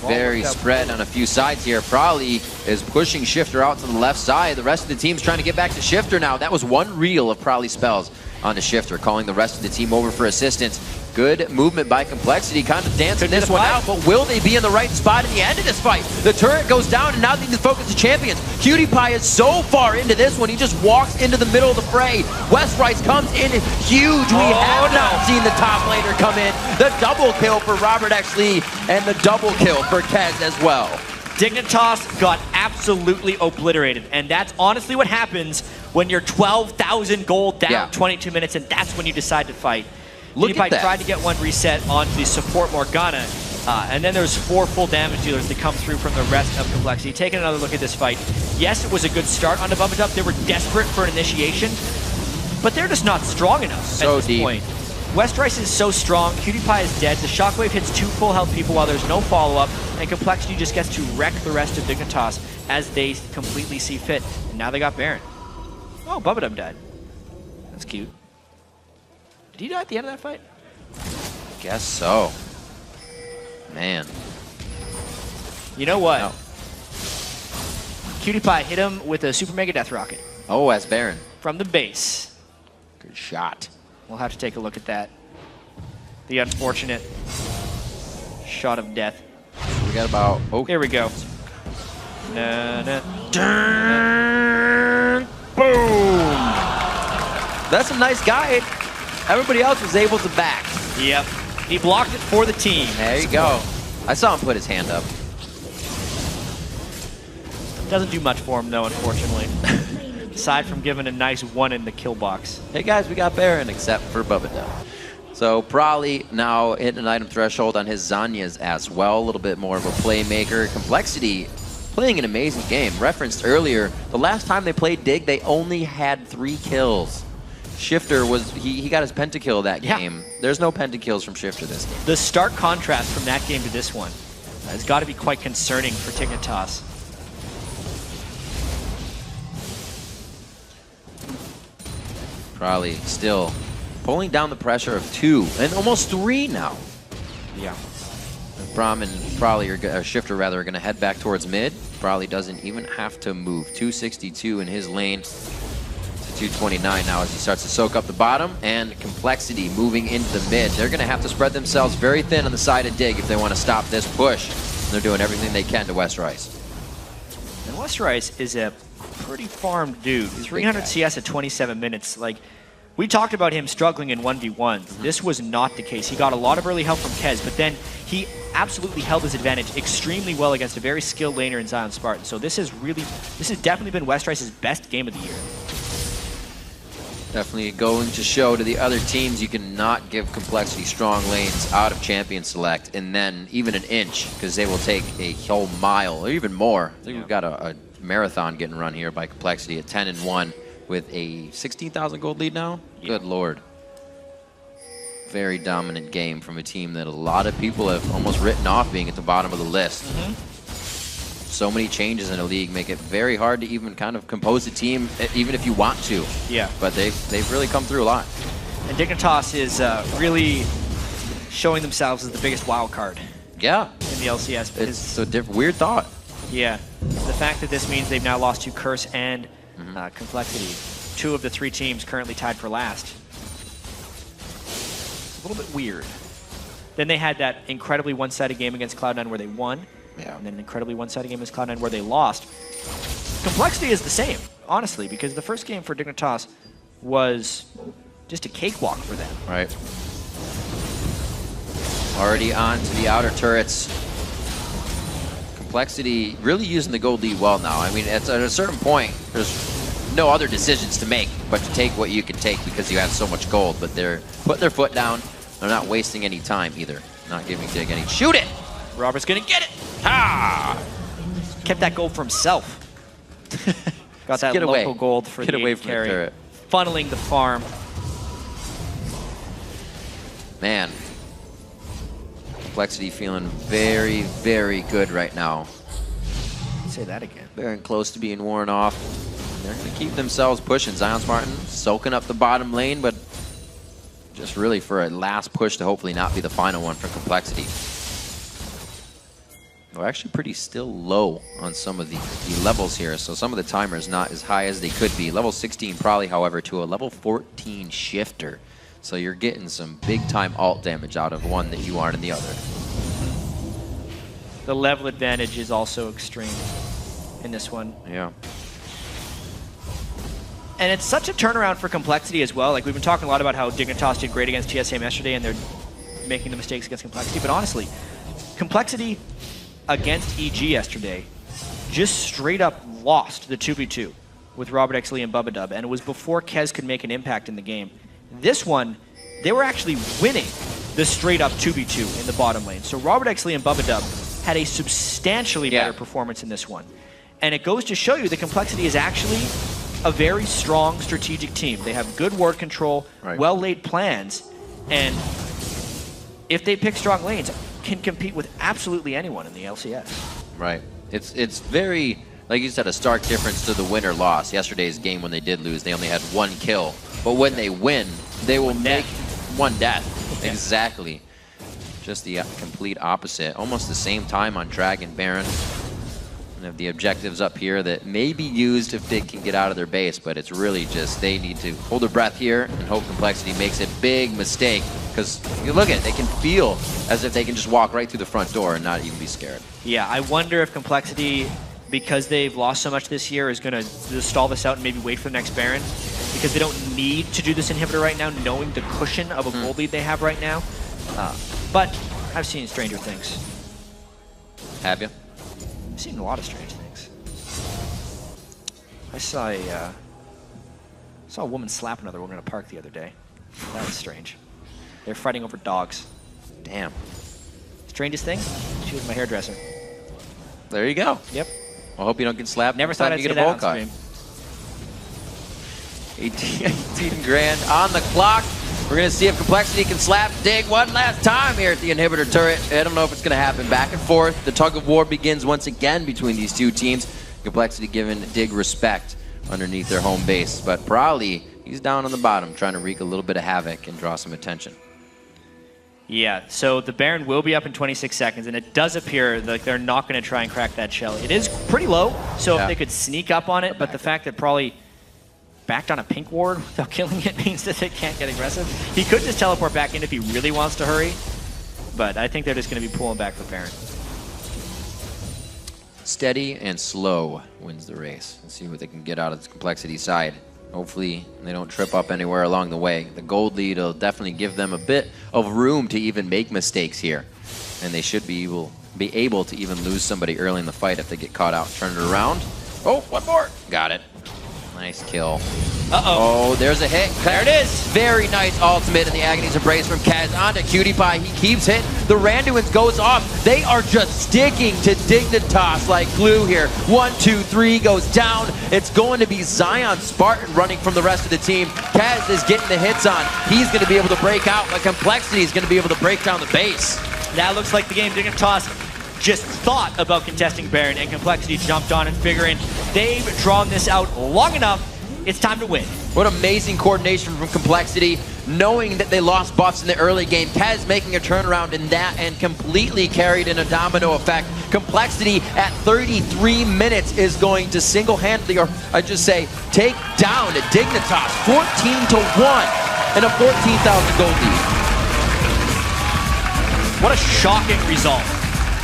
Very spread on a few sides here. Probably is pushing Shifter out to the left side. The rest of the team's trying to get back to Shifter now. That was one reel of Probably spells on the Shifter, calling the rest of the team over for assistance. Good movement by Complexity, kind of dancing this one out, but will they be in the right spot at the end of this fight? The turret goes down, and now they need to focus the champions. Cutie Pie is so far into this one, he just walks into the middle of the fray. Westrice comes in huge. We have not seen the top laner come in. The double kill for Robert X. Lee, and the double kill for Kez as well.
Dignitas got absolutely obliterated, and that's honestly what happens when you're 12,000 gold down 22 minutes, and that's when you decide to fight. Cutie Pie tried to get one reset on the support Morgana, and then there's 4 full damage dealers that come through from the rest of Complexity. Taking another look at this fight, yes, it was a good start on the Bubba Dub. They were desperate for an initiation, but they're just not strong enough at this point. Westrice is so strong, Cutie Pie is dead, the shockwave hits 2 full health people while there's no follow-up, and Complexity just gets to wreck the rest of Dignitas as they completely see fit. And now they got Baron. Oh, Bubba Dub died. That's cute. Did he die at the end of that fight?
Guess so. Man.
You know what?
No.
Cutie Pie hit him with a Super Mega Death Rocket.
Oh, as Baron.
From the base.
Good shot.
We'll have to take a look at that. The unfortunate shot of death.
We got about... Oh,
here we go. Na, na.
Boom! That's a nice guide. Everybody else was able to back.
Yep. He blocked it for the team.
There you go. I saw him put his hand up.
Doesn't do much for him, though, unfortunately. Aside from giving a nice one in the kill box.
Hey, guys, we got Baron, except for Bubba. So Probably now hitting an item threshold on his Zanyas as well. A little bit more of a playmaker. Complexity playing an amazing game. Referenced earlier, the last time they played Dig, they only had 3 kills. Shifter was, he got his pentakill that game. There's no pentakills from Shifter this game.
The stark contrast from that game to this one has got to be quite concerning for Dignitas.
Probably still pulling down the pressure of 2 and almost 3 now.
Yeah.
Braum and Probably, or Shifter rather, are going to head back towards mid. Probably doesn't even have to move. 262 in his lane to 229 now as he starts to soak up the bottom, and Complexity moving into the mid. They're going to have to spread themselves very thin on the side of Dig if they want to stop this push. And they're doing everything they can to West Rice.
And West Rice is a pretty farmed dude. 300 CS at 27 minutes. Like, we talked about him struggling in 1v1s. This was not the case. He got a lot of early help from Kez, but then he absolutely held his advantage extremely well against a very skilled laner in Zion Spartan. So this has definitely been West Rice's best game of the year.
Definitely going to show to the other teams you cannot give Complexity strong lanes out of Champion Select and then even an inch, because they will take a whole mile or even more. I think we've got a marathon getting run here by Complexity at 10-1 with a 16,000 gold lead now. Good lord. Very dominant game from a team that a lot of people have almost written off being at the bottom of the list. So many changes in the league make it very hard to even kind of compose a team, even if you want to.
Yeah.
But they've really come through a lot.
And Dignitas is really showing themselves as the biggest wild card.
Yeah.
In the LCS.
It's a weird thought.
Yeah. The fact that this means they've now lost to Curse and Complexity. 2 of the 3 teams currently tied for last. It's a little bit weird. Then they had that incredibly one-sided game against Cloud9 where they won.
Yeah.
And then an incredibly one-sided game against Cloud9 where they lost. Complexity is the same, honestly, because the first game for Dignitas was just a cakewalk for them.
Right. Already on to the outer turrets. Complexity really using the gold lead well now. I mean, at a certain point, there's no other decisions to make but to take what you can take because you have so much gold. But they're putting their foot down. They're not wasting any time either. Not giving Dig any. Shoot it!
Robert's gonna get it!
Ha!
Kept that gold for himself. Got that local gold for the AD carry.
Turret.
Funneling the farm.
Man. Complexity feeling very, very good right now.
Say that again.
Very close to being worn off. They're going to keep themselves pushing. Zion Spartan soaking up the bottom lane, but just really for a last push to hopefully not be the final one for Complexity. We're actually pretty still low on some of the levels here, so some of the timers not as high as they could be. Level 16 Probably, however, to a level 14 Shifter. So you're getting some big-time ult damage out of one that you aren't in the other.
The level advantage is also extreme in this one.
Yeah.
And it's such a turnaround for Complexity as well. Like, we've been talking a lot about how Dignitas did great against TSM yesterday, and they're making the mistakes against Complexity. But honestly, Complexity against EG yesterday just straight up lost the 2v2 with Robert X. Lee and Bubba Dub, and it was before Kez could make an impact in the game. This one, they were actually winning the straight up 2v2 in the bottom lane. So Robert X. Lee and Bubba Dub had a substantially better performance in this one. And it goes to show you that Complexity is actually a very strong strategic team. They have good ward control, well-laid plans, and if they pick strong lanes, can compete with absolutely anyone in the LCS.
Right. It's very, like you said, a stark difference to the win or loss. Yesterday's game, when they did lose, they only had 1 kill. But when they win, they will make 1 death.
Yeah.
Exactly. just the complete opposite. Almost the same time on Dragon Baron. And have the objectives up here that may be used if Dig can get out of their base, but it's really just they need to hold their breath here and hope Complexity makes a big mistake. Because you look at it, they can feel as if they can just walk right through the front door and not even be scared.
Yeah, I wonder if Complexity, because they've lost so much this year, is going to stall this out and maybe wait for the next Baron. Because they don't need to do this inhibitor right now, knowing the cushion of a gold lead they have right now. But I've seen stranger things.
Have you?
I've seen a lot of strange things. I saw a woman slap another woman in a park the other day. That was strange. They're fighting over dogs.
Damn.
Strangest thing? She was my hairdresser.
There you go.
Yep.
I hope you don't get slapped.
Never thought I'd
you
say
get a bowl
that
cut.
on stream.
18 grand on the clock. We're going to see if Complexity can slap Dig one last time here at the inhibitor turret. I don't know if it's going to happen. Back and forth. The tug of war begins once again between these two teams. Complexity giving Dig respect underneath their home base. But Brawley, he's down on the bottom, trying to wreak a little bit of havoc and draw some attention.
Yeah, so the Baron will be up in 26 seconds, and it does appear like they're not going to try and crack that shell. It is pretty low, so if they could sneak up on it, but the fact that probably backed on a pink ward without killing it means that they can't get aggressive. He could just teleport back in if he really wants to hurry, but I think they're just going to be pulling back the Baron.
Steady and slow wins the race. Let's see what they can get out of this Complexity side. Hopefully they don't trip up anywhere along the way. The gold lead will definitely give them a bit of room to even make mistakes here. And they should be able to even lose somebody early in the fight if they get caught out. Turn it around. Oh, one more. Got it. Nice kill.
Uh-oh.
Oh, there's a hit.
There it is.
Very nice ultimate in the Agony's Embrace from Kaz onto Cutie Pie. He keeps hitting. The Randuins goes off. They are just sticking to Dignitas like glue here. 1, 2, 3 goes down. It's going to be Zion Spartan running from the rest of the team. Kaz is getting the hits on. He's going to be able to break out, but Complexity is going to be able to break down the base.
That looks like the game Dignitas just thought about contesting Baron, and Complexity jumped on and figuring they've drawn this out long enough. It's time to win.
What amazing coordination from Complexity, knowing that they lost buffs in the early game. Kaz making a turnaround in that and completely carried in a domino effect. Complexity at 33 minutes is going to single-handedly, or I just say, take down a Dignitas 14-1 and a 14,000 gold lead.
What a shocking result,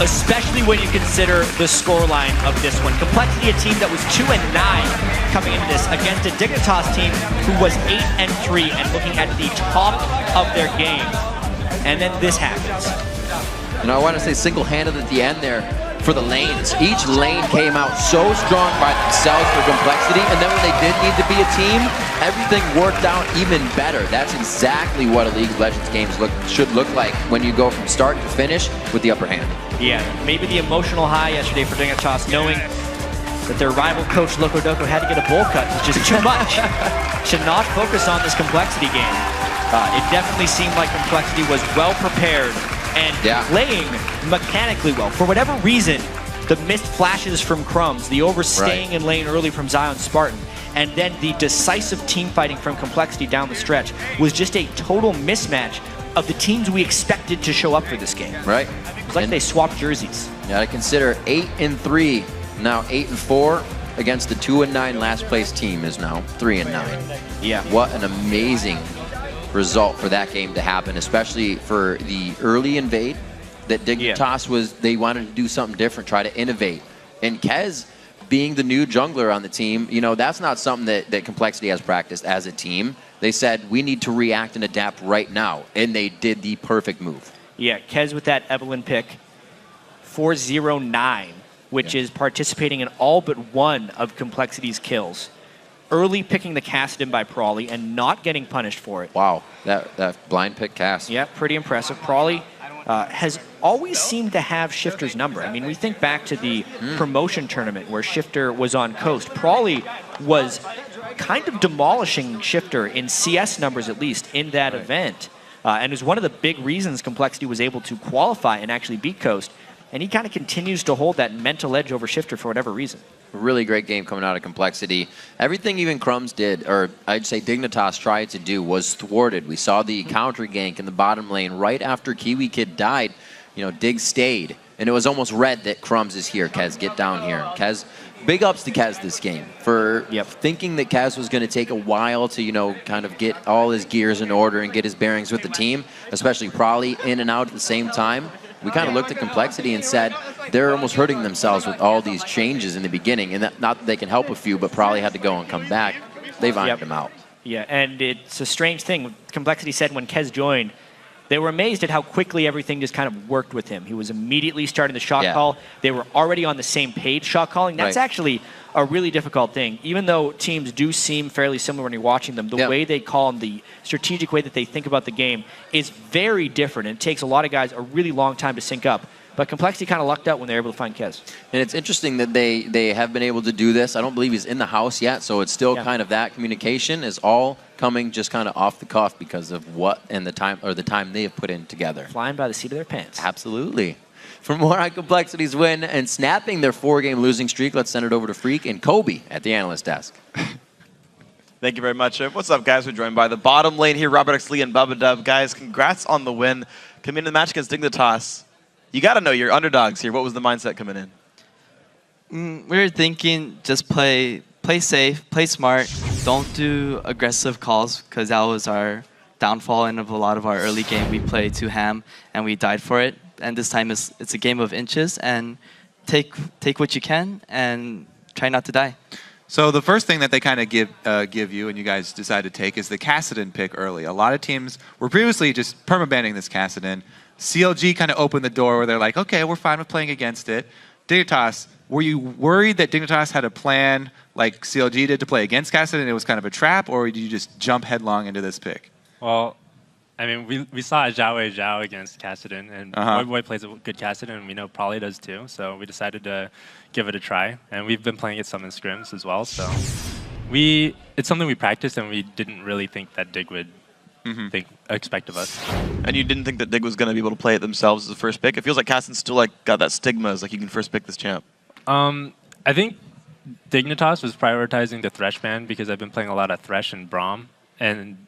especially when you consider the scoreline of this one. Complexity, a team that was 2-9 coming into this against a Dignitas team who was 8-3 and looking at the top of their game. And then this happens.
And I want to say single-handed at the end there for the lanes. Each lane came out so strong by themselves for Complexity, and then when they did need to be a team, everything worked out even better. That's exactly what a League of Legends game should look like when you go from start to finish with the upper hand.
Yeah, maybe the emotional high yesterday for Dignitas, knowing that their rival coach Loco Doco had to get a bowl cut was just too much. Should not focus on this Complexity game. It definitely seemed like Complexity was well prepared and playing mechanically well. For whatever reason, the missed flashes from Crumbs, the overstaying in lane early from Zion Spartan, and then the decisive team fighting from Complexity down the stretch was just a total mismatch of the teams we expected to show up for this game.
Right.
It was like they swapped jerseys.
Yeah, I consider 8-3, now 8-4 against the 2-9 last place team is now 3-9.
Yeah.
What an amazing result for that game to happen, especially for the early invade that Dignitas was, they wanted to do something different, try to innovate. And Kez being the new jungler on the team, you know, that's not something that Complexity has practiced as a team. They said, we need to react and adapt right now. And they did the perfect move. Yeah,
Kez with that Evelyn pick, 409, which is participating in all but one of Complexity's kills. Early picking the cast in by Prawley and not getting punished for it.
Wow, that blind pick cast.
Yeah, pretty impressive. Prawley has always seemed to have Shifter's number. I mean, we think back to the promotion tournament where Shifter was on Coast. Prawley was kind of demolishing Shifter in CS numbers, at least, in that event. And it was one of the big reasons Complexity was able to qualify and actually beat Coast. and he kind of continues to hold that mental edge over Shifter for whatever reason.
Really great game coming out of Complexity. Everything even Crumbs did, or I'd say Dignitas tried to do, was thwarted. We saw the counter gank in the bottom lane right after Kiwi Kid died. You know, Dig stayed, and it was almost red that Crumbs is here. Kez, get down here. Kez, big ups to Kez this game for thinking that Kez was going to take a while to, you know, kind of get all his gears in order and get his bearings with the team, especially Probably in and out at the same time. We kind of looked at Complexity and said they're almost hurting themselves with all these changes in the beginning, and that, not that they can help a few, but probably had to go and come back. They've ironed them out.
Yeah, and it's a strange thing. Complexity said when Kez joined, they were amazed at how quickly everything just kind of worked with him. He was immediately starting the shot call. They were already on the same page shot calling. That's actually a really difficult thing. Even though teams do seem fairly similar when you're watching them, the way they call and the strategic way that they think about the game is very different. And it takes a lot of guys a really long time to sync up. But Complexity kind of lucked out when they were able to find Kez.
And it's interesting that they have been able to do this. I don't believe he's in the house yet, so it's still kind of that communication is all coming just kind of off the cuff because of what and the time they have put in together.
Flying by the seat of their pants.
Absolutely. For more on Complexity's win and snapping their 4-game losing streak, let's send it over to Freak and Kobe at the analyst desk.
Thank you very much. What's up, guys? We're joined by the bottom lane here, Robert X. Lee and Bubba Dub. Guys, congrats on the win. Coming into the match against Dignitas, you got to know you're underdogs here. What was the mindset coming in?
We were thinking just play safe, play smart, don't do aggressive calls because that was our downfall in of a lot of our early game. We played too ham and we died for it. And this time it's a game of inches and take what you can and try not to die.
So the first thing that they kind of give you and you guys decide to take is the Kassadin pick early. A lot of teams were previously just permabanning this Kassadin. CLG kind of opened the door where they're like, okay, we're fine with playing against it. Dignitas, were you worried that Dignitas had a plan like CLG did to play against Kassadin and it was kind of a trap, or did you just jump headlong into this pick?
Well, I mean, we saw Zhao against Kassadin, and Boy plays a good Kassadin, and we know Probably does too, so we decided to give it a try. And we've been playing it some in scrims as well, so it's something we practiced, and we didn't really think that Dig would expect of us.
And you didn't think that Dig was going to be able to play it themselves as the first pick? It feels like Kassadin's still like got that stigma as like you can first pick this champ.
I think Dignitas was prioritizing the Thresh ban because I've been playing a lot of Thresh and Braum, and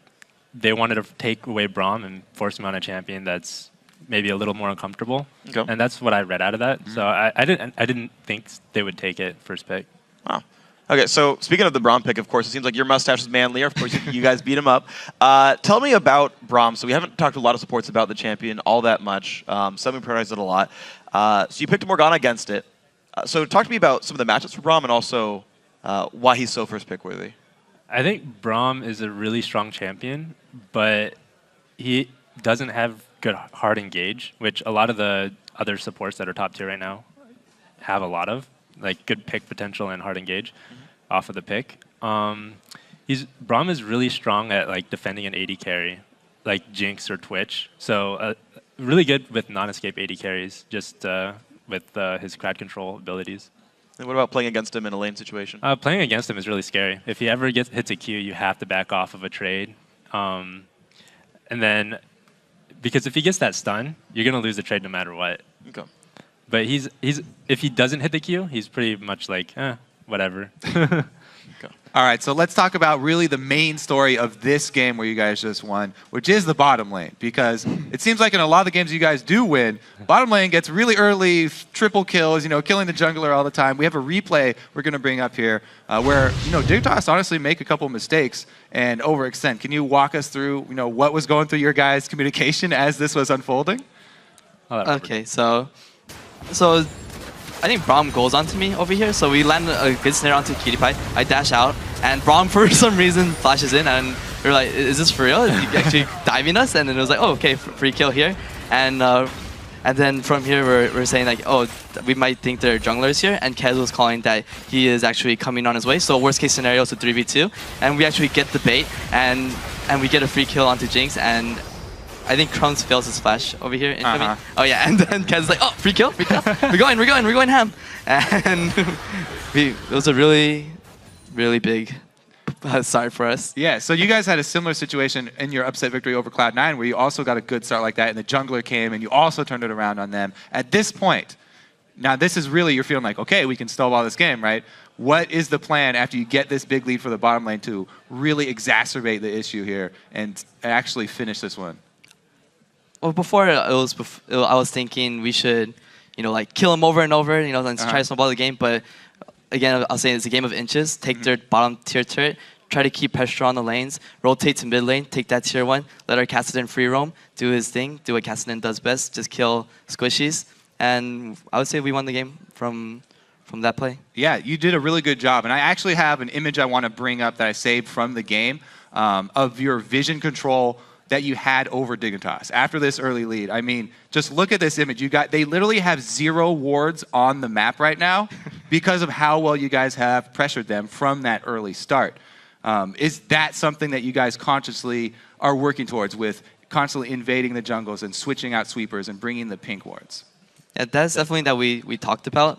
they wanted to take away Braum and force him on a champion that's maybe a little more uncomfortable. Okay. And that's what I read out of that. So I didn't think they would take it first pick.
Wow. Okay, so speaking of the Braum pick, of course, it seems like your mustache is manlier. Of course, you guys beat him up. Tell me about Braum. So we haven't talked to a lot of supports about the champion all that much. Some prioritized it a lot. So you picked Morgana against it. So talk to me about some of the matchups for Braum and also why he's so first pick worthy.
I think Braum is a really strong champion, but he doesn't have good hard engage, which a lot of the other supports that are top tier right now have a lot of, like good pick potential and hard engage off of the pick. Braum is really strong at like defending an AD carry, like Jinx or Twitch. So really good with non-escape AD carries, just with his crowd control abilities.
And what about playing against him in a lane situation?
Playing against him is really scary. If he ever hits a Q, you have to back off of a trade. And then, because if he gets that stun, you're going to lose the trade no matter what.
Okay.
But if he doesn't hit the Q, he's pretty much like, whatever.
Okay. All right, so let's talk about really the main story of this game where you guys just won, which is the bottom lane. Because it seems like in a lot of the games you guys do win, bottom lane gets really early triple kills, killing the jungler all the time. We have a replay we're going to bring up here where, Dignitas honestly make a couple mistakes and overextend. Can you walk us through, what was going through your guys' communication as this was unfolding?
Okay, so I think Braum goes onto me over here, so we land a good snare onto Cutie Pie. I dash out, and Braum for some reason flashes in, and we're like, is this for real? Is he actually diving us? And then it was like, oh, okay, free kill here. And then from here, we're saying like, oh, we might think they're junglers here, and Kez was calling that he is actually coming on his way. So worst case scenario is a 3v2, and we actually get the bait, and we get a free kill onto Jinx, and I think Crumbs fails his flash over here. Oh yeah, and then Kez's like, oh, free kill. we're going ham. And it was a really, really big start for us.
Yeah, so you guys had a similar situation in your upset victory over Cloud9 where you also got a good start like that, and the jungler came and you also turned it around on them. At this point, Now this is really, you're feeling like, okay, we can snowball this game, right? What is the plan after you get this big lead for the bottom lane to really exacerbate the issue here and actually finish this one?
Well, before I was thinking we should, like kill him over and over, and try to snowball the game. But again, I'll say it's a game of inches. Take their bottom tier turret, try to keep pressure on the lanes, rotate to mid lane, take that tier 1, let our Kassadin free roam, do his thing, do what Kassadin does best, just kill squishies. And I would say we won the game from that play.
Yeah, you did a really good job. And I actually have an image I want to bring up that I saved from the game of your vision control that you had over Dignitas after this early lead. I mean, just look at this image. They literally have 0 wards on the map right now because of how well you guys have pressured them from that early start. Is that something that you guys consciously are working towards with constantly invading the jungles and switching out sweepers and bringing the pink wards?
Yeah, that's definitely that we talked about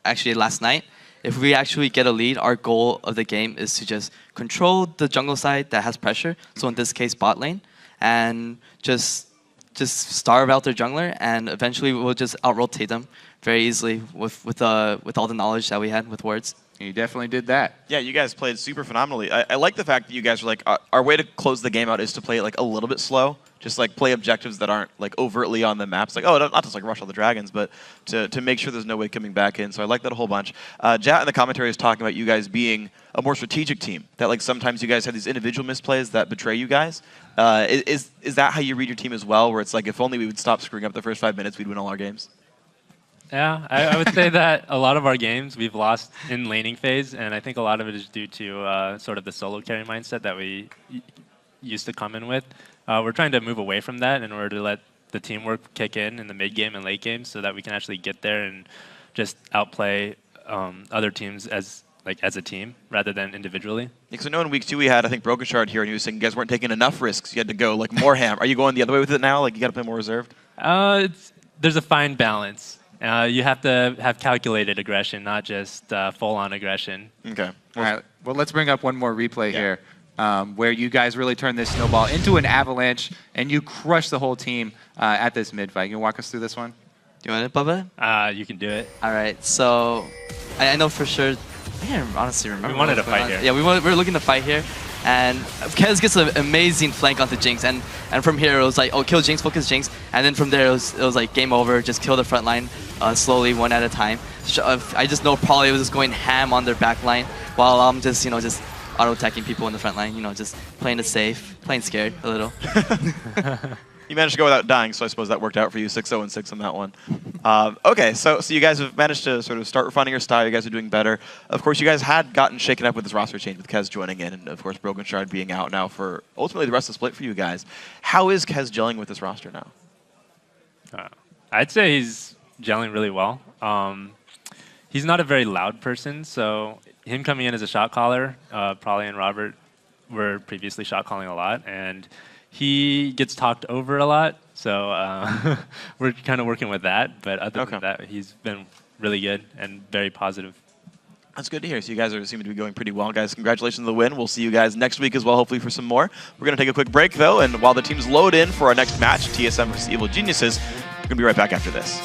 actually last night. If we actually get a lead, our goal of the game is to just control the jungle side that has pressure. So in this case, bot lane, and just starve out their jungler, and eventually we'll just out-rotate them very easily with all the knowledge that we had with wards.
You definitely did that.
Yeah, you guys played super phenomenally. I like the fact that you guys were like, our way to close the game out is to play it like a little bit slow. Just like play objectives that aren't like overtly on the maps. Like, oh, not just like rush all the dragons, but to make sure there's no way coming back in. So I like that a whole bunch. Jat in the commentary is talking about you guys being a more strategic team. That like sometimes you guys have these individual misplays that betray you guys. Is that how you read your team as well? Where it's like, if only we would stop screwing up the first 5 minutes, we'd win all our games?
Yeah, I would say that a lot of our games we've lost in laning phase, and I think a lot of it is due to sort of the solo carry mindset that we used to come in with. We're trying to move away from that in order to let the teamwork kick in the mid game and late game, so that we can actually get there and just outplay other teams as a team rather than individually. Because
I know in week 2 we had, I think, Broken Shard here, and he was saying you guys weren't taking enough risks. You had to go like more ham. Are you going the other way with it now? Like you got to play more reserved?
There's a fine balance. You have to have calculated aggression, not just full-on aggression.
Okay.
All right. Well, let's bring up one more replay here. Where you guys really turn this snowball into an avalanche, and you crush the whole team at this mid-fight. You can walk us through this one?
Do you want it, Bubba?
You can do it.
All right, so I know for sure, I can't honestly remember.
We wanted to fight here.
Yeah, we were looking to fight here, and Kez gets an amazing flank onto Jinx, and from here it was like, oh, kill Jinx, focus Jinx, and then from there it was like game over, just kill the front line slowly, one at a time. I just know probably it was just going ham on their back line, while I'm just, just auto-attacking people in the front line, just playing it safe, playing scared a little.
You managed to go without dying, so I suppose that worked out for you, 6-0 and 6 on that one. Okay, so you guys have managed to sort of start refining your style. You guys are doing better. Of course, you guys had gotten shaken up with this roster change with Kez joining in, and of course, Broken Shard being out now for ultimately the rest of the split for you guys. How is Kez gelling with this roster now?
I'd say he's gelling really well. He's not a very loud person, so him coming in as a shot caller, Prolly and Robert were previously shot calling a lot, and he gets talked over a lot, so we're kind of working with that. But other than that, he's been really good and very positive.
That's good to hear. So you guys seem to be going pretty well. Guys, congratulations on the win. We'll see you guys next week as well, hopefully for some more. We're going to take a quick break, though, and while the teams load in for our next match, TSM versus Evil Geniuses, we're going to be right back after this.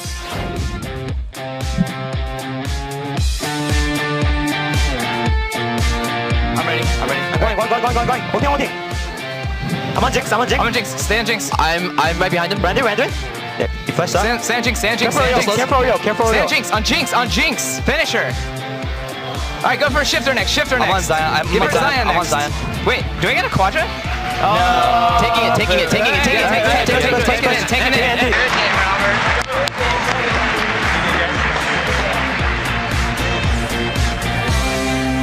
I'm ready. Going. Ulting. I'm on Jinx. Stay on Jinx. I'm right behind him. Render. Yeah, you flashed up. Stay on Jinx. Careful, on Jinx. Finish her. All right, go for a shifter next.
I'm on Zion.
I'm on Zion. Wait, do I get a quadra?
No.
Taking it.